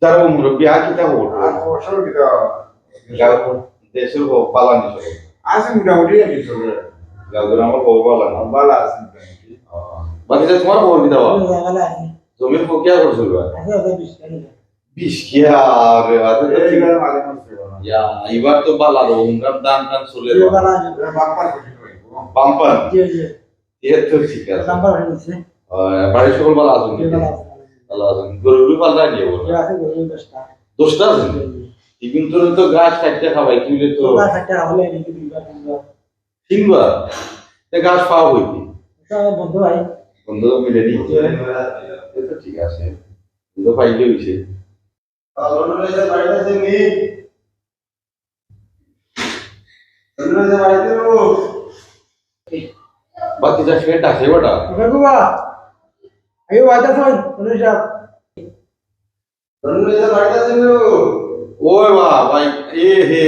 যারা মুরব্বী কিতা হতো আর বছর কিটা দেশের পালানি সব আছে মোটামুটি আর কি চলে গাজর আমার বউ পালানো ভালো আছে মোটামুটি বাকি যে তোমার খবর কিতা বা ভালো আছে জমির প্রক্রিয়া করছিল বা আছে আছে বিস্তারিত বিশ কিয়া রে আরে তো ঠিক এইবার মাঝে মাঝে ইয়া এবার তো পালালো উমরান দান টান চলে যে ভালো আছে বাম্পার করতে পারি পাম্পার যে যে এ তো ঠিক আছে নাম্বার হয়ে গেছে বাড়ির সকল ভালো আছেন যে ভালো আছে ভালো আছেন গরুবি পাল্লা নিয়ে বলো যে আছে গরু দশটা দোষটা আছেন কিন্তু তো গাছ কাটতে খাবাই কিনলে তো তো গাছ একটা হলে নাকি দুইবার তিনবার তিনবার গাছ পাওয়া হইতি সব বন্ধ ভাই বন্ধু মিলে নি এ তো ঠিক আছে তো পাইলে হইছে বাকি যা সেটা আছে ওটা বাবা আইও আইতা শুন শুনুন সাহেব ওই ভাই এ হে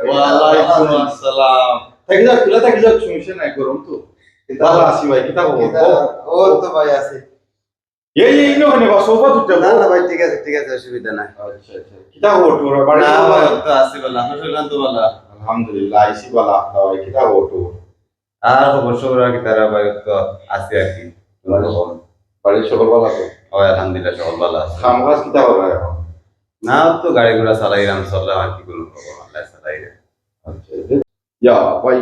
ওয়ালাইকুম আসসালাম থাকি যাক খুলে থাকি যাক সমস্যা নাই গরম তো ভালো আছি ভাই কিতা খবর ও তো ভাই আছে এই নখানে বা সোফা দুটা না না ভাই ঠিক আছে অসুবিধা নাই আচ্ছা আচ্ছা কিতা খবর তোর বাড়ি না ভাই তো আছে বলা আপনার শরীর তো বলা আলহামদুলিল্লাহ আইসি বালা ভাই কিতা খবর তোর আর খবর সবর আর কি তারা ভাই তো আছে আর কি বাড়ির সকল ভালো তো হয় আলহামদুলিল্লাহ সব ভালো আছে কাম কাজ কিতা করবে এখন না তো গাড়ি ঘোড়া চালাইলাম চললাম আর কি কোনো খবর আল্লাহ চালাই আচ্ছা ইয়া ভাই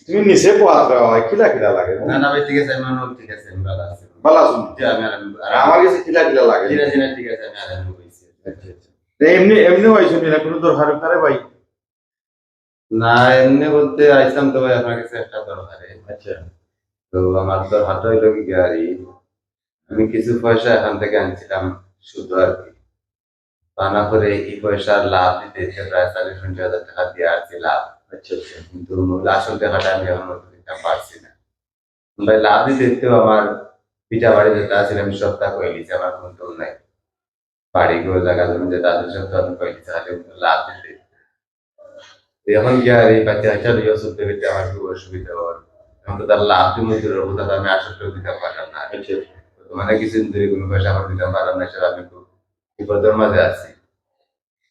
তুমি নিচে পোয়াত্রা হয় কিলা কিলা লাগে না না ভাই ঠিক আছে আমি ঠিক আছে আমি ভালো আছি ভালো আছো জি, আমি আর আমার কাছে কিলা কিলা লাগে ধীরে ধীরে ঠিক আছে আমি আরাম হইছি আচ্ছা আচ্ছা এমনি এমনি হয়েছে না কোনো দরকার করে ভাই না এমনি বলতে আইসাম তো ভাই আপনার কাছে একটা দরকারে আচ্ছা তো আমার তো হাত হইলো কি গাড়ি আমি কিছু পয়সা এখান থেকে আনছিলাম শুধু আর কি বানা করে এই পয়সার লাভ দিতে প্রায় 40-50 হাজার টাকা দিয়ে আসছি লাভ আচ্ছা আচ্ছা কিন্তু মূল আসল টাকাটা আমি এখন দিতে পারছি না ভাই লাভ দিতে দিতেও আমার পিঠা বাড়ি যেটা আছে আমি সপ্তাহ করে নিচ্ছি আমার কিন্তু নাই বাড়ি গো জায়গা জমি যেটা আছে সপ্তাহ আমি করে নিচ্ছি তাহলে কিন্তু লাভ দিতে এখন কি আর এই বাচ্চা বাচ্চা দিয়ে চলতে গেলে আমার খুব অসুবিধা হয় এখন তো তার লাভ তুমি দূরের কথা আমি আসলে দিতে পারলাম না আচ্ছা মানে কিছুদিন ধরে কোনো পয়সা আমার দিতে পারলাম না সেটা আমি খুব বিপদের মাঝে আছি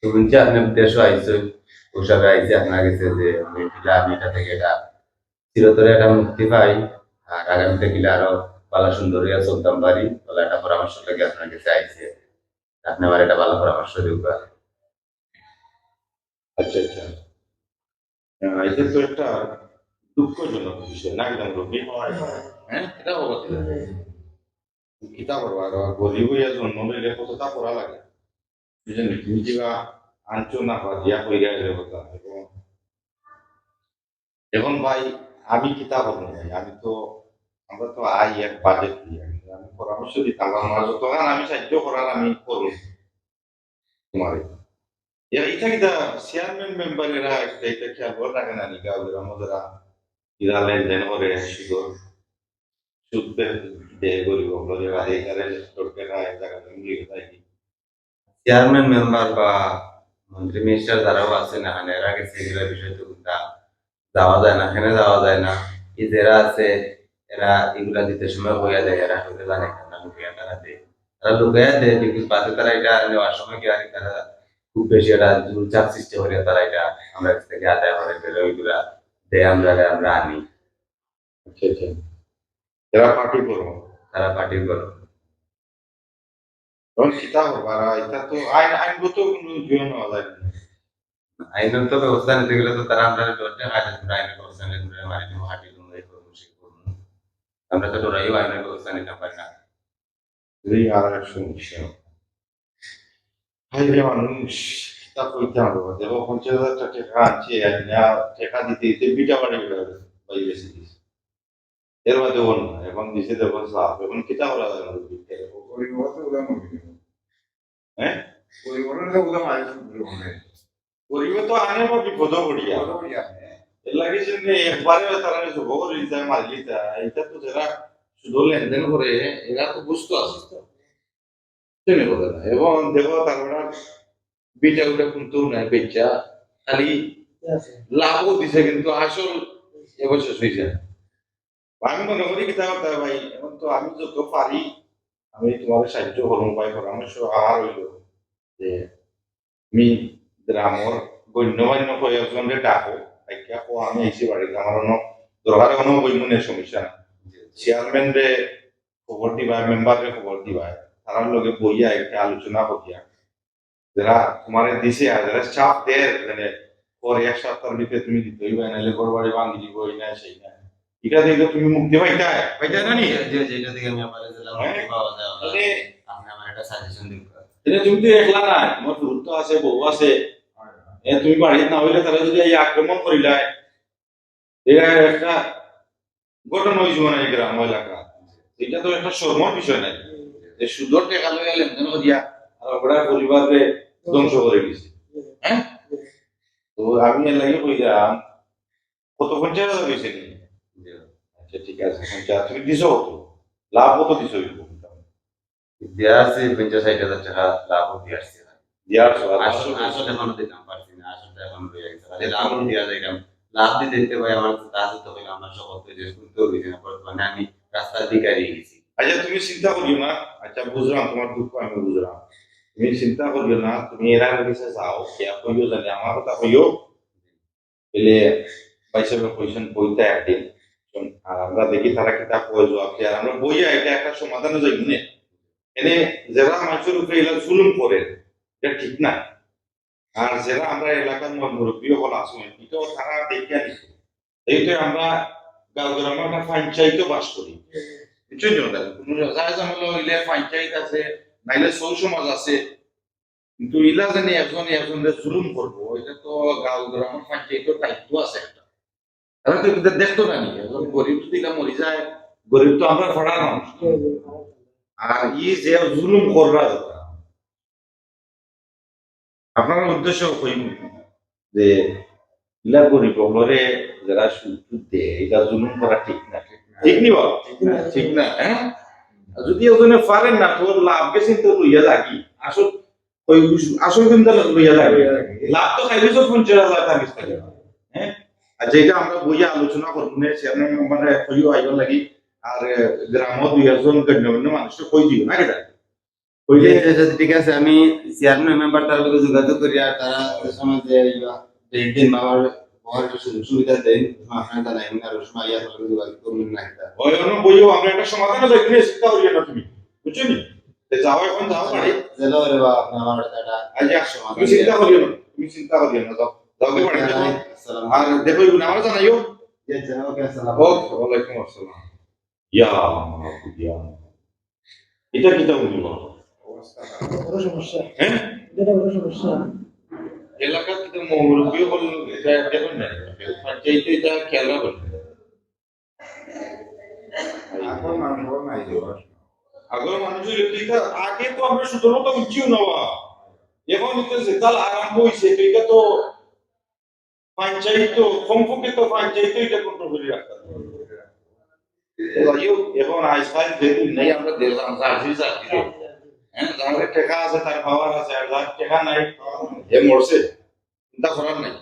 তো শুনছি আপনি দেশও আইসেন ওসবে আইসে আপনার কাছে যে আমি এটা থেকে এটা চিরতরে একটা মুক্তি পাই আর আগামীতে গেলে আরো ভালো সুন্দর হইয়া চলতাম পারি বলে একটা পরামর্শ লাগে আপনার কাছে আইসে আপনি আমার একটা ভালো পরামর্শ দিবা আচ্ছা আচ্ছা এটা তো একটা দুঃখজনক বিষয় না একদম রোগী হ্যাঁ এটা হবে কিতা করবা আর গরিব হইয়া জন্ম লইলে কতটা পড়া লাগে বুঝলেন তুমি কিবা আনছো না বা দিয়া কইরা এলে কথা এখন ভাই আমি কিতা করবো ভাই আমি তো আমরা তো আই এক বাজেট দিই আমি পরামর্শ দিতাম আমার যতক্ষণ আমি সাহায্য করার আমি করব তোমার এটা কিতা চেয়ারম্যান মেম্বারেরা এটা খেয়াল করে রাখে না নিকা ওদের আমাদের ইরা লেনদেন করে সুদ দেয় গরিব ওগুলো এই কারণে সরকার এক জায়গায় মিলিয়ে যায় চেয়ারম্যান মেম্বার বা মন্ত্রী মিনিস্টার যারাও আছেন এখানে এরা গেছে এগুলো বিষয় তো যাওয়া যায় না এখানে যাওয়া যায় না এই যারা আছে এরা এগুলা দিতে সময় হইয়া দেয় এরা হয়তো জানে না লুকিয়া তারা দেয় তারা লুকিয়া দেয় কিন্তু বাদে তারা এটা নেওয়ার সময় কি আর তারা খুব বেশি এটা চাপ সৃষ্টি করে তারা এটা আমরা কাছ থেকে আদায় করে ফেলে ওইগুলা দেয় আমরা আনি আচ্ছা আচ্ছা এরা পার্টি করবো তারা পার্টির করো তখন কিতা করবা এটা তো আইনগত কোনো জয় নেওয়া যায় না আইনের তো ব্যবস্থা নিতে গেলে তো তারা আমরা ডরতে হাজার আইনের ব্যবস্থা নিতে গেলে মারি দেবো হাঁটি দেবো এই করবো সেই করবো আমরা তো ডরাইও আইনের ব্যবস্থা নিতে পারি না এই আর এক সমস্যা হাই রে মানুষ তা কইতে হবে দেখো 50,000 টাকা আছে আর না টাকা দিতে দিতে বিটা বাড়ি গেল ভাই বেশি দিছে এর মধ্যে বল না এখন দিছে দেখো সাফ এখন কিতা করা যায় না পরিবর্তন উদাম হ্যাঁ পরিবর্তন উদাম আয়োজন করে পরিবে তো আনে বা বিপদ পড়িয়া এর লাগে যে একবারে তারা যোগ করে যায় মারলি এটা তো যারা শুধু লেনদেন করে এরা তো বুঝতে আসছে তো চেনে কথা না এবং দেখো তারপরে বিটা উঠা কিন্তু নাই বেচা খালি লাভও দিছে কিন্তু আসল এবছর হয়েছে আমি মনে করি কিতা করতে ভাই এখন তো আমি যত পারি আমি তোমার সাহায্য করবো ভাই পরামর্শ আর হইল যে আমি গ্রামর গণ্যমান্য কয়েকজনরে ডাকো তাইকা কো আমি আইছি বাড়িতে আমার কোনো দরকারে কোনো বইমনের সমস্যা না চেয়ারম্যান রে খবর দিবা মেম্বার রে খবর দিবা তারার লগে বইয়া একটা আলোচনা করিয়া যারা তোমার দিছে আর যারা চাপ দেয় মানে পরে এক সপ্তাহের ভিতরে তুমি দিতে হইবা নাহলে ঘর বাড়ি ভাঙি দিব এই না সেই না এটা দেখলে তুমি মুক্তি পাইতা না নি যেটা থেকে আমি আমার জেলা মুক্তি পাওয়া যায় তাহলে আপনি আমার একটা সাজেশন দিন এটা তুমি তো একলা না তোমার গুরুত্ব আছে বউ আছে তুমি বাড়িতে না হইলে তারা যদি এই আক্রমণ করিলায় এটা একটা ঘটনা হয়েছে মানে এই গ্রাম এলাকা এটা তো একটা শর্মর বিষয় নাই যে সুদর টেকা লইয়া লেনদেন করিয়া আর ওরা পরিবারে ধ্বংস করে দিছে হ্যাঁ তো আমি এর লাগে কইলাম কত 50,000 হয়েছে নি আচ্ছা ঠিক আছে 50 তুমি দিছো কত লাভ কত দিছো দেয়া আছে 50-60 হাজার টাকা লাভ দিয়ে আসছে দিয়ার আসলে এখনো দিতাম পারছি না আসলে এখন রয়ে গেছে তাহলে লাভ দেওয়া যায় লাভ দিতে দিতে ভাই আমার তা তো ভাই আমার সব যে শুনতে হবে না বর্তমানে আমি রাস্তার দিকে হারিয়ে গেছি আচ্ছা তুমি চিন্তা করিও না আচ্ছা বুঝলাম তোমার দুঃখ আমি বুঝলাম তুমি চিন্তা করিও না তুমি এরা কাছে যাও কে কইও জানি আমার কথা কইও এলে বাইসের পজিশন বইতে একদিন আর আমরা দেখি তারা কিতাব কই জবাব দেয় আর আমরা বইয়া এটা একটা সমাধানে যাই মনে এনে যারা মানুষের উপরে এলা জুলুম করে এটা ঠিক না আর যারা আমরা এলাকার মুরব্বী হল আসুন এটাও তারা দেখে নিচ্ছে এইটা আমরা গাঁও গ্রামে একটা পঞ্চায়েতও বাস করি বুঝছেন কোনো যায় জামালো হইলে পঞ্চায়েত আছে নাইলে সৌ সমাজ আছে কিন্তু ইলা জানি একজনের জুলুম করবো এটা তো গাঁও গ্রামের পঞ্চায়েতের দায়িত্ব আছে একটা তারা তো এটা দেখতো না নি একজন গরিব তো দিলা মরি যায় গরিব তো আমরা ফড়া মানুষ আর ই যে জুলুম কররা আপনার উদ্দেশ্য কইম যে ইলা গরিব হলরে যারা সুদ দেয় এটা জুলুম করা ঠিক না ঠিক নি বাবা ঠিক না হ্যাঁ যদি ওজনে পারেন না তোর লাভ গেছেন তো লইয়া লাগি আসল ওই আসল কিন্তু লইয়া লাগি লাভ তো খাইলে তো 50,000 টাকা থাকে হ্যাঁ আর যেটা আমরা বইয়া আলোচনা করব না চেয়ারম্যান মানে কইও আইবার লাগি আর গ্রামও দুই একজন গণ্যমান্য মানুষকে কই দিও না কেটা কইলে ঠিক আছে আমি চেয়ারম্যান মেম্বার তার লগে যোগাযোগ করি আর তারা সমাজে দিন বাবার বড় সুযোগ সুবিধা দেন আপনারা জানেন আর সময় ইয়ার লগে যোগাযোগ করুন না এটা ওই অন্য বইও আমরা একটা সমাধানে যাই কিনে চিন্তা করিও না তুমি বুঝছো নি যাও এখন যাও বাড়ি জেলা রে বা আপনি আমার একটা আজ তুমি চিন্তা করিও না তুমি চিন্তা করিও না যাও যাও কে বাড়ি যাও আর দেখো ইবনে আমার জানাইও ওকে আসসালাম ওকে ওয়ালাইকুম আসসালাম ইয়া এটা কিটা বলিব অবস্থা বড় সমস্যা হ্যাঁ এটা বড় সমস্যা এলাকা থেকে মুরব্বী হল এটা দেখুন না পঞ্চায়েতে এটা খেয়াল রাখুন এখন মানুষ নাই যে আগের মানুষের এটা আগে তো আমরা সুতরাং উচিও নেওয়া এখন তো যেতাল আরম্ভ হয়েছে তো এটা তো পঞ্চায়েত কমপক্ষে তো পঞ্চায়েত এটা কন্ট্রোল করে রাখতে এখন আজকাল যেহেতু নেই আমরা দেখলাম জার্সি হ্যাঁ যার টাকা আছে তার পাওয়ার আছে আর যার টাকা নাই এ মরছে চিন্তা করার নাই